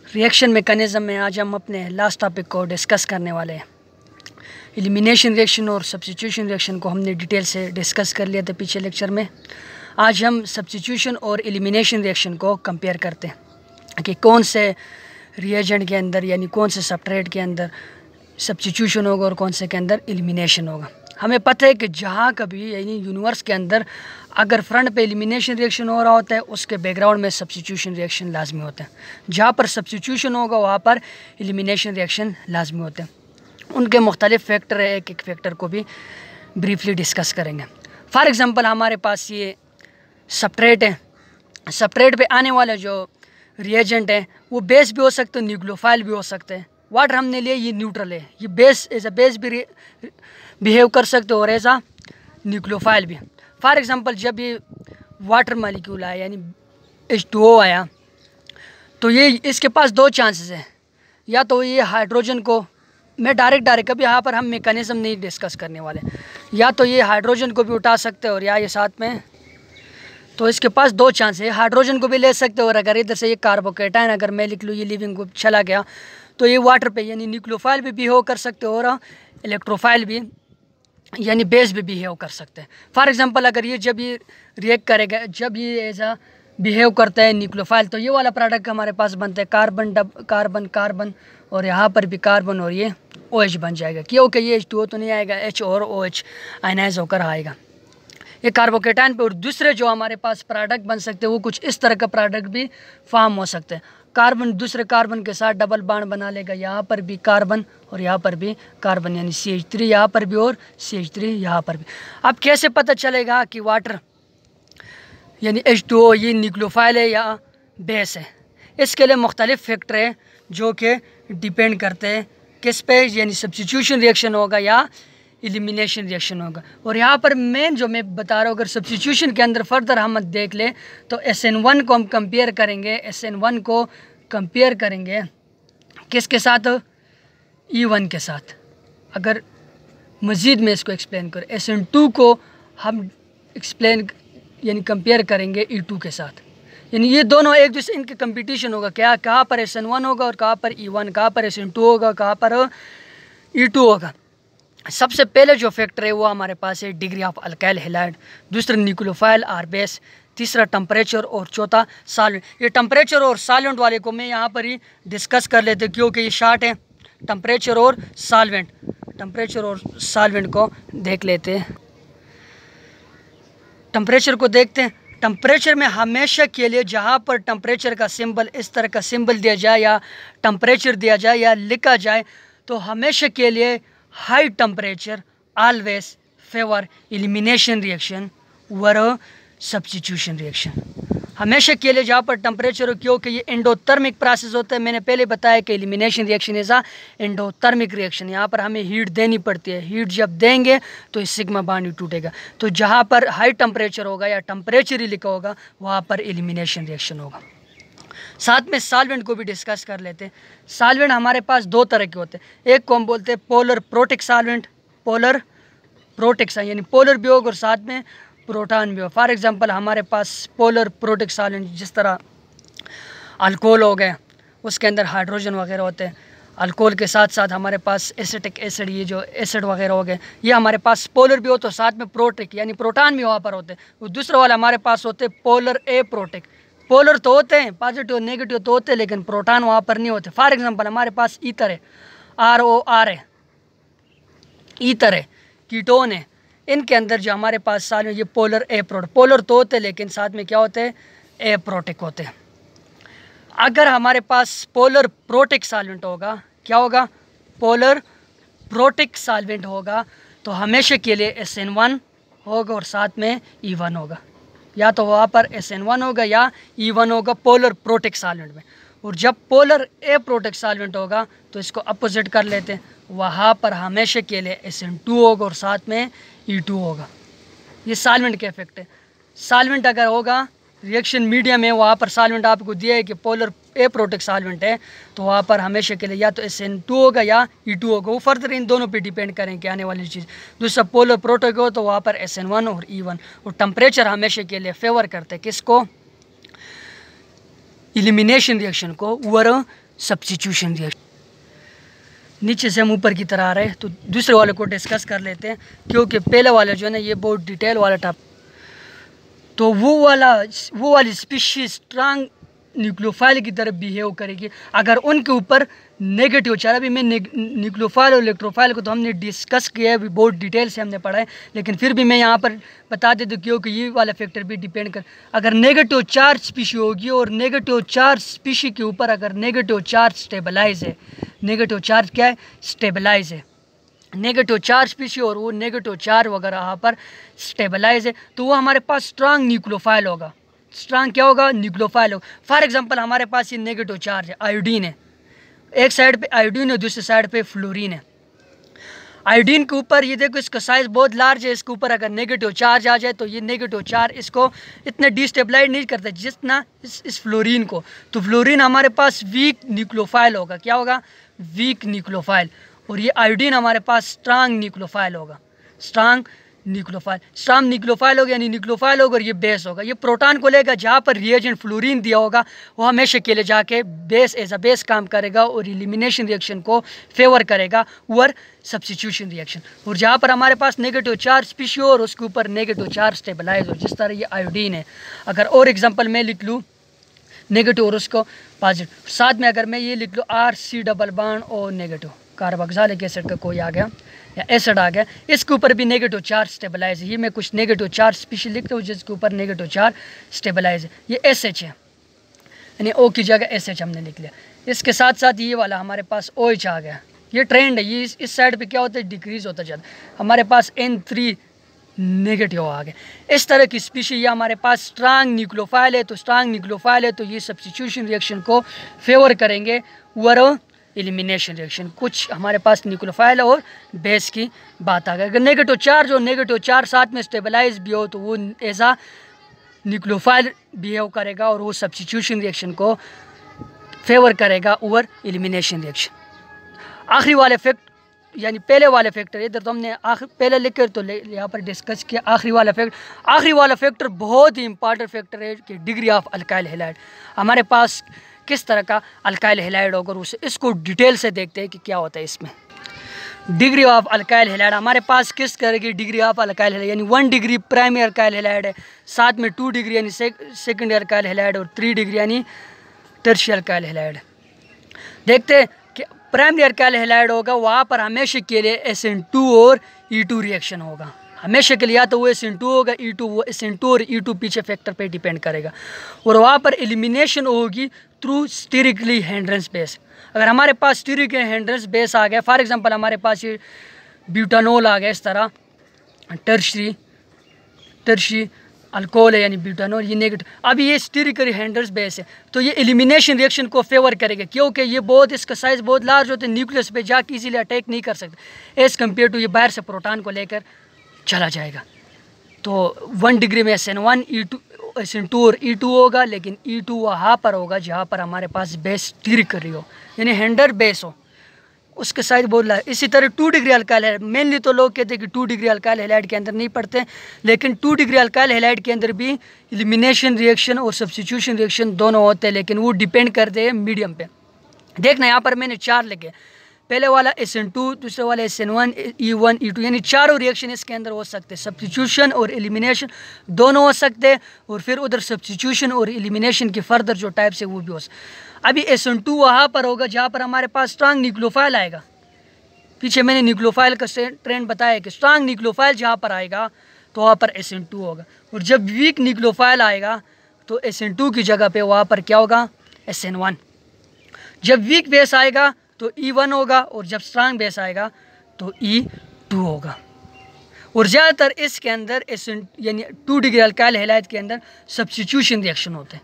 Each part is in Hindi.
रिएक्शन मैकेनिज़्म में आज हम अपने लास्ट टॉपिक को डिस्कस करने वाले हैं। एलिमिनेशन रिएक्शन और सब्स्टिट्यूशन रिएक्शन को हमने डिटेल से डिस्कस कर लिया था पीछे लेक्चर में। आज हम सब्स्टिट्यूशन और एलिमिनेशन रिएक्शन को कंपेयर करते हैं कि कौन से रिएजेंट के अंदर यानी कौन से सब्सट्रेट के अंदर सब्स्टिट्यूशन होगा और कौन से के अंदर एलिमिनेशन होगा। हमें पता है कि जहाँ कभी यानी यूनिवर्स के अंदर अगर फ्रंट पे एलिमिनेशन रिएक्शन हो रहा होता है उसके बैकग्राउंड में सब्स्टिट्यूशन रिएक्शन लाजमी होता है। जहाँ पर सब्स्टिट्यूशन होगा वहाँ पर एलिमिनेशन रिएक्शन लाजमी होते हैं। उनके मुख्तलिफ फैक्टर है, एक एक फैक्टर को भी ब्रीफली डिस्कस करेंगे। फॉर एग्ज़ाम्पल हमारे पास ये सब्सट्रेट है, सब्सट्रेट पे आने वाले जो रिएजेंट है वो बेस भी हो सकते हैं, न्यूक्लियोफाइल भी हो सकते हैं। वाटर हमने लिए ये न्यूट्रल है, ये बेस एज अ बेस भी बिहेव कर सकते हो और एज अ न्यूक्लियोफाइल भी। फॉर एग्ज़ाम्पल जब ये वाटर मालिक्यूल आया यानी H2O आया तो ये इसके पास दो चांसेस हैं, या तो ये हाइड्रोजन को मैं डायरेक्ट कभी यहाँ पर हम मैकेनिज़्म नहीं डिस्कस करने वाले, या तो ये हाइड्रोजन को भी उठा सकते हैं और या ये साथ में, तो इसके पास दो चांस है। हाइड्रोजन को भी ले सकते हो और अगर इधर से ये कार्बोकेटाइन अगर मैं लिख लूँ ये लिविंग ग्रुप चला गया तो ये वाटर पे यानी न्यूक्लियोफाइल भी बिहेव कर सकते हो और इलेक्ट्रोफाइल भी यानी बेस भी बिहेव कर सकते हैं। फॉर एग्जांपल अगर ये जब ये रिएक्ट करेगा, जब ये ऐसा बिहेव करता है न्यूक्लियोफाइल, तो ये वाला प्रोडक्ट हमारे पास बनता है कार्बन कार्बन कार्बन और यहाँ पर भी कार्बन और ये OH बन जाएगा, क्योंकि ये H2O तो नहीं आएगा, H और OH आयनाइज होकर आएगा ये कार्बोकेटाइन पे। और दूसरे जो हमारे पास प्रोडक्ट बन सकते हैं वो कुछ इस तरह का प्रोडक्ट भी फॉर्म हो सकते हैं। कार्बन दूसरे कार्बन के साथ डबल बॉन्ड बना लेगा, यहाँ पर भी कार्बन और यहाँ पर भी कार्बन यानी CH3 यहाँ पर भी और CH3 यहाँ पर भी। अब कैसे पता चलेगा कि वाटर यानी H2O ये न्यूक्लियोफाइल है या बेस है? इसके लिए मुख्तलिफ फैक्टर है जो कि डिपेंड करते हैं किस पे, यानी सब्स्टिट्यूशन रिएक्शन होगा या एलिमिनेशन रिएक्शन होगा। और यहाँ पर मेन जो मैं बता रहा हूँ, अगर सब्स्टिट्यूशन के अंदर फर्दर हम देख लें तो SN1 को हम कंपेयर करेंगे, SN1 को कंपेयर करेंगे किसके साथ? E1 के साथ। अगर मज़ीद में इसको एक्सप्लेन करें, SN2 को हम एक्सप्लेन यानी कंपेयर करेंगे E2 के साथ, यानी ये दोनों एक दूसरे इनके कंपटीशन होगा। क्या कहाँ पर SN1 होगा और कहाँ पर E1, कहाँ पर SN2 होगा, कहाँ पर E2 होगा। सबसे पहले जो फैक्टर है वो हमारे पास है डिग्री ऑफ अल्काइल हैलाइड, दूसरा न्यूक्लियोफाइल और बेस, तीसरा टेम्परेचर और चौथा सॉल्वेंट। ये टेम्परेचर और सॉल्वेंट वाले को मैं यहाँ पर ही डिस्कस कर लेते क्योंकि ये शार्ट है। टेम्परेचर और सॉल्वेंट, टेम्परेचर और सॉल्वेंट को देख लेते हैं। टेम्परेचर को देखते हैं। टेम्परेचर में हमेशा के लिए जहाँ पर टेम्परेचर का सिंबल इस तरह का सिंबल दिया जाए या टेम्परेचर दिया जाए या लिखा जाए तो हमेशा के लिए high temperature always favour elimination reaction वर सब्स्टिट्यूशन रिएक्शन। हमेशा के लिए जहाँ पर टेम्परेचर हो, क्योंकि ये एंडोथर्मिक प्रोसेस होता है। मैंने पहले बताया कि elimination reaction is a endothermic reaction. यहाँ पर हमें हीट देनी पड़ती है, हीट जब देंगे तो इस सिग्मा बॉन्ड टूटेगा। तो जहाँ पर हाई टेम्परेचर होगा या टेम्परेचर ही लिखा होगा वहाँ पर एलिमिनेशन रिएक्शन होगा। साथ में सॉल्वेंट को भी डिस्कस कर लेते हैं। सॉल्वेंट हमारे पास दो तरह के होते हैं, एक को हम बोलते हैं polar protic solvent, polar protic यानी पोलर भी होगा और साथ में प्रोटॉन भी हो। फॉर एग्जांपल हमारे पास पोलर प्रोटिक सॉल्वेंट जिस तरह अल्कोहल हो गए, उसके अंदर हाइड्रोजन वगैरह होते हैं। अल्कोहल के साथ साथ हमारे पास एसिटिक एसिड, ये जो एसिड वगैरह हो गए, ये हमारे पास पोलर भी हो तो साथ में प्रोटिक यानी प्रोटॉन भी वहाँ पर होते हैं। वो दूसरा वाला हमारे पास होते हैं पोलर ए प्रोटिक। पोलर तो होते हैं, पॉजिटिव नेगेटिव तो होते हैं, लेकिन प्रोटॉन वहाँ पर नहीं होते। फॉर एग्जांपल हमारे पास ईथर है, ROR है, ईथर है, कीटोन है। इनके अंदर जो हमारे पास सॉल्वेंट ये पोलर ए प्रोटिक, पोलर तो होते हैं लेकिन साथ में क्या होते हैं? ए प्रोटिक होते हैं। अगर हमारे पास पोलर प्रोटिक सॉल्वेंट होगा, क्या होगा? पोलर प्रोटिक सॉल्वेंट होगा तो हमेशा के लिए SN1 होगा और साथ में E1 होगा, या तो वहाँ पर SN1 होगा या E1 होगा पोलर प्रोटिक सॉल्वेंट में। और जब पोलर ए प्रोटिक सॉल्वेंट होगा तो इसको अपोजिट कर लेते हैं, वहाँ पर हमेशा के लिए SN2 होगा और साथ में E2 होगा। ये सॉल्वेंट के इफेक्ट है। सॉल्वेंट अगर होगा रिएक्शन मीडियम है, वहाँ पर सॉल्वेंट आपको दिया है कि पोलर ए प्रोटिक सॉल्वेंट है तो वहाँ पर हमेशा के लिए या तो SN2 होगा या E2 होगा। वो फर्दर इन दोनों पे डिपेंड करें कि आने वाली चीज़। दूसरा पोलर प्रोटिक हो तो वहाँ पर SN1 और E1। और टेम्परेचर हमेशा के लिए फेवर करते हैं किसको? एलिमिनेशन रिएक्शन को ओवर सब्स्टिट्यूशन रिएक्शन। नीचे से हम ऊपर की तरह आ रहे हैं, तो दूसरे वाले को डिस्कस कर लेते हैं, क्योंकि पहले वाला जो है ना ये बहुत डिटेल वाला था। तो वो वाली स्पीशीज स्ट्रांग न्यूक्लियोफाइल की तरफ बिहेव करेगी अगर उनके ऊपर नेगेटिव चार्ज। अभी मैं न्यूक्लियोफाइल और इलेक्ट्रोफाइल को तो हमने डिस्कस किया है, अभी बहुत डिटेल से हमने पढ़ा है, लेकिन फिर भी मैं यहाँ पर बता देता हूँ क्योंकि ये वाला फैक्टर भी डिपेंड कर। अगर नेगेटिव चार्ज स्पीशी होगी और नेगेटिव चार्ज स्पीशी के ऊपर अगर नेगेटिव चार्ज स्टेबलाइज है, नेगेटिव चार्ज क्या है, स्टेबलाइज है, नेगेटिव चार्ज स्पीशी और वो नेगेटिव चार्ज वगैरह यहाँ पर स्टेबलाइज है, तो वो हमारे पास स्ट्रांग न्यूक्लियोफाइल होगा। स्ट्रांग क्या होगा, न्यूक्लियोफाइल होगा। फॉर एग्जांपल हमारे पास ये नेगेटिव चार्ज है, आयोडीन है, एक साइड पे आयोडीन है, दूसरी साइड पे फ्लोरीन है। आयोडीन के ऊपर ये देखो इसका साइज बहुत लार्ज है, इसके ऊपर अगर नेगेटिव चार्ज आ जाए तो ये नेगेटिव चार्ज इसको इतना डिस्टेबलाइज नहीं करता जितना इस फ्लोरीन को। तो फ्लोरीन हमारे पास वीक न्यूक्लियोफाइल होगा। क्या होगा, वीक न्यूक्लियोफाइल। और ये आयोडीन हमारे पास स्ट्रांग न्यूक्लियोफाइल होगा, स्ट्रांग न्यूक्लियोफाइल। स्ट्रांग न्यूक्लियोफाइल होगा यानी न्यूक्लियोफाइल होगा और ये बेस होगा। ये प्रोटॉन को लेगा, जहाँ पर रिएजेंट फ्लोरीन दिया होगा वो हमेशा के लिए जाके बेस एज अ बेस काम करेगा और एलिमिनेशन रिएक्शन को फेवर करेगा ओवर सब्स्टिट्यूशन रिएक्शन। और जहाँ पर हमारे पास नेगेटिव चार्ज स्पीशी हो और उसके ऊपर नेगेटिव चार्ज स्टेबलाइज हो, जिस तरह ये आयोडीन है। अगर और एग्जाम्पल मैं लिख लूँ नेगेटिव और उसको पॉजिटिव, साथ में अगर मैं ये लिख लूँ RC डबल बॉन्ड और नेगेटिव, कार्बोक्सिलिक एसिड का कोई आ गया या एसिड आ गया, इसके ऊपर भी नेगेटिव चार्ज स्टेबलाइज है। ये मैं कुछ नेगेटिव चार्ज स्पीशी लिखता हूँ जिसके ऊपर नेगेटिव चार्ज स्टेबलाइज है। ये SH है, यानी O की जगह SH हमने लिख लिया। इसके साथ साथ ये वाला हमारे पास OH आ गया। ये ट्रेंड है, ये इस साइड पे क्या होता है, डिक्रीज होता जाता है। हमारे पास N3 नेगेटिव आ गया। इस तरह की स्पीशी ये हमारे पास स्ट्रांग न्यूक्लियोफाइल है। तो स्ट्रांग न्यूक्लियोफाइल है तो ये सब्स्टिट्यूशन रिएक्शन को फेवर करेंगे ओवर एलिमिनेशन रिएक्शन। कुछ हमारे पास न्यूक्लियोफाइल और बेस की बात आ गई। अगर नेगेटिव चार्ज और नेगेटिव चार्ज साथ में स्टेबलाइज भी हो तो वो ऐसा न्यूक्लियोफाइल बिहेव करेगा और वो सब्स्टिट्यूशन रिएक्शन को फेवर करेगा ओवर एलिमिनेशन रिएक्शन। आखिरी वाले फैक्ट यानी पहले वाले फैक्टर, इधर तो हमने पहले लिख तो यहाँ पर डिस्कस किया। आखिरी वाला फैक्टर बहुत ही इंपॉर्टेंट फैक्टर है कि डिग्री ऑफ अल्काइल हैलाइड। हमारे पास किस तरह का अल्काइल हैलाइड होगा उसे इसको डिटेल से देखते हैं कि क्या होता है इसमें। डिग्री ऑफ अल्काइल हैलाइड हमारे पास किस तरह की डिग्री ऑफ अल्काइल हैलाइड, यानी 1 डिग्री प्राइमरी अल्काइल हैलाइड है, साथ में 2 डिग्री यानी सेकेंडरी अल्काइल हैलाइड और 3 डिग्री यानी टर्शियरी अल्काइल हैलाइड। देखते हैं कि प्राइमरी अल्काइल हैलाइड होगा वहाँ पर हमेशा के लिए SN2 और E2 रिएक्शन होगा। हमेशा के लिए या तो वो SN2 होगा, E2 वो SN2 और E2 पीछे फैक्टर पे डिपेंड करेगा। और वहाँ पर एलिमिनेशन होगी थ्रू स्टीरिकली हिंड्रेंस बेस। अगर हमारे पास स्टीरिकली हिंड्रेंस बेस आ गया, फॉर एग्जांपल हमारे पास ये ब्यूटानोल आ गया, इस तरह टर्शरी अल्कोहल है यानी ब्यूटानोल, ये नेगेटिव। अब ये स्टीरिकली हिंड्रेंस बेस है तो ये एलिमिनेशन रिएक्शन को फेवर करेगा, क्योंकि ये बहुत इसका साइज बहुत लार्ज होता है, न्यूक्लियस पे जाके इजीली अटैक नहीं कर सकते एज़ कम्पेयर टू ये बाहर से प्रोटॉन को लेकर चला जाएगा। तो 1 डिग्री में SN1 SN2 और E2 होगा, लेकिन E2 वहाँ पर होगा जहाँ पर हमारे पास बेस स्टीरिक कर रही हो यानी हिंडर बेस हो, उसके साइज बहुत लार्ज। इसी तरह 2 डिग्री अल्काइल हैलाइड, मेनली तो लोग कहते हैं कि 2 डिग्री अल्काइल हैलाइड के अंदर नहीं पड़ते, लेकिन 2 डिग्री अल्काइल हैलाइड के अंदर भी एलिमिनेशन रिएक्शन और सब्स्टिट्यूशन रिएक्शन दोनों होते हैं, लेकिन वो डिपेंड करते हैं मीडियम पे। देखना यहाँ पर मैंने 4 लिखे, पहले वाला SN2, दूसरे वाला SN1 E1 E2 यानी चारों रिएक्शन इसके अंदर हो सकते हैं। सब्स्टिट्यूशन और एलिमिनेशन दोनों हो सकते हैं और फिर उधर सब्स्टिट्यूशन और एलिमिनेशन के फर्दर जो टाइप्स है वो भी हो सकते। अभी SN2 वहाँ पर होगा जहाँ पर हमारे पास स्ट्रांग न्यूक्लियोफाइल आएगा। पीछे मैंने न्यूक्लियोफाइल का ट्रेंड बताया कि स्ट्रांग न्यूक्लियोफाइल जहाँ पर आएगा तो वहाँ पर SN2 होगा, और जब वीक न्यूक्लियोफाइल आएगा तो SN2 की जगह पे वहाँ पर क्या होगा, SN1। जब वीक बेस आएगा तो E1 होगा और जब स्ट्रांग बेस आएगा तो E2 होगा। और ज़्यादातर इसके अंदर यानी 2 डिग्री अल्काइल हैलाइड के अंदर सब्स्टिट्यूशन रिएक्शन होते हैं,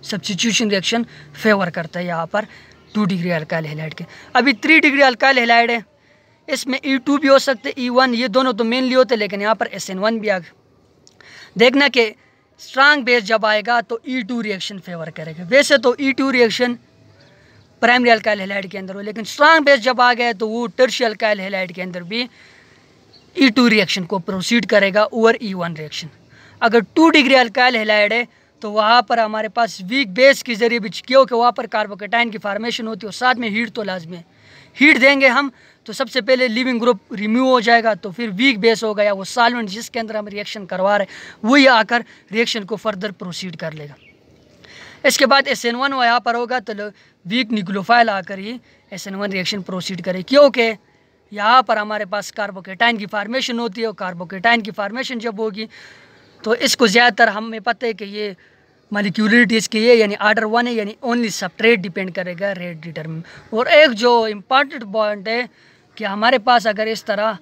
सब्स्टिट्यूशन रिएक्शन फेवर करता है यहाँ पर 2 डिग्री अल्काइल हैलाइड के। अभी 3 डिग्री अल्काइल हैलाइड है, इसमें E2 भी हो सकते E1, ये दोनों तो मेनली होते हैं, लेकिन यहाँ पर SN1 भी आ गया। देखना कि स्ट्रांग बेस जब आएगा तो E2 रिएक्शन फेवर करेगा। वैसे तो E2 reaction primary alkyl halide के अंदर हो, लेकिन स्ट्रांग बेस जब आ गया तो वो टर्शियरी अल्काइल हैलाइड के अंदर भी E2 रिएक्शन को प्रोसीड करेगा ओवर E1 रिएक्शन। अगर 2 डिग्री अल्काइल हैलाइड है तो वहाँ पर हमारे पास वीक बेस के ज़रिए भी, क्योंकि वहाँ पर कार्बोकेटाइन की फार्मेशन होती है और साथ में हीट तो लाजमी है। हीट देंगे हम तो सबसे पहले लिविंग ग्रुप रिमूव हो जाएगा, तो फिर वीक बेस होगा या वो सॉल्वेंट जिसके अंदर हम रिएक्शन करवा रहे हैं वही आकर रिएक्शन को फर्दर प्रोसीड कर लेगा। इसके बाद SN1 यहाँ पर होगा तो वीक न्यूक्लियोफाइल आकर ही SN1 रिएक्शन प्रोसीड करे, क्योंकि यहाँ पर हमारे पास कार्बोकेटाइन की फार्मेशन होती है और कार्बोकेटाइन की फार्मेशन जब होगी तो इसको ज़्यादातर हमें पता है कि ये मॉलिक्यूलरिटी इसकी ये यानी ऑर्डर 1 है, यानी ओनली सबट्रेट डिपेंड करेगा रेट डिटरमिन। और एक जो इम्पॉर्टेंट पॉइंट है कि हमारे पास अगर इस तरह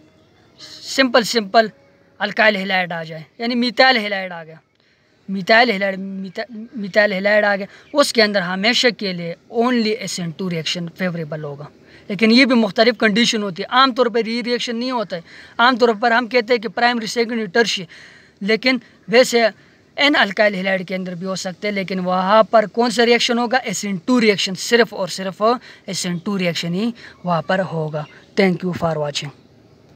सिंपल अल्काइल हैलाइड आ जाए, यानी मिथाइल हैलाइड आ गया, मिथाइल हैलाइड आ गया, उसके अंदर हमेशा के लिए ओनली SN2 रिएक्शन फेवरेबल होगा। लेकिन ये भी मुख्तलिफ कंडीशन होती है, आमतौर पर ये रिएक्शन नहीं होता है। आमतौर पर हम कहते हैं कि प्राइमरी सेकेंडरी टर्शियरी, लेकिन वैसे एन अल्काइल हैलाइड के अंदर भी हो सकते हैं। लेकिन वहाँ पर कौन सा रिएक्शन होगा? SN2 रिएक्शन, सिर्फ और सिर्फ SN2 रिएक्शन ही वहाँ पर होगा। Thank you for watching.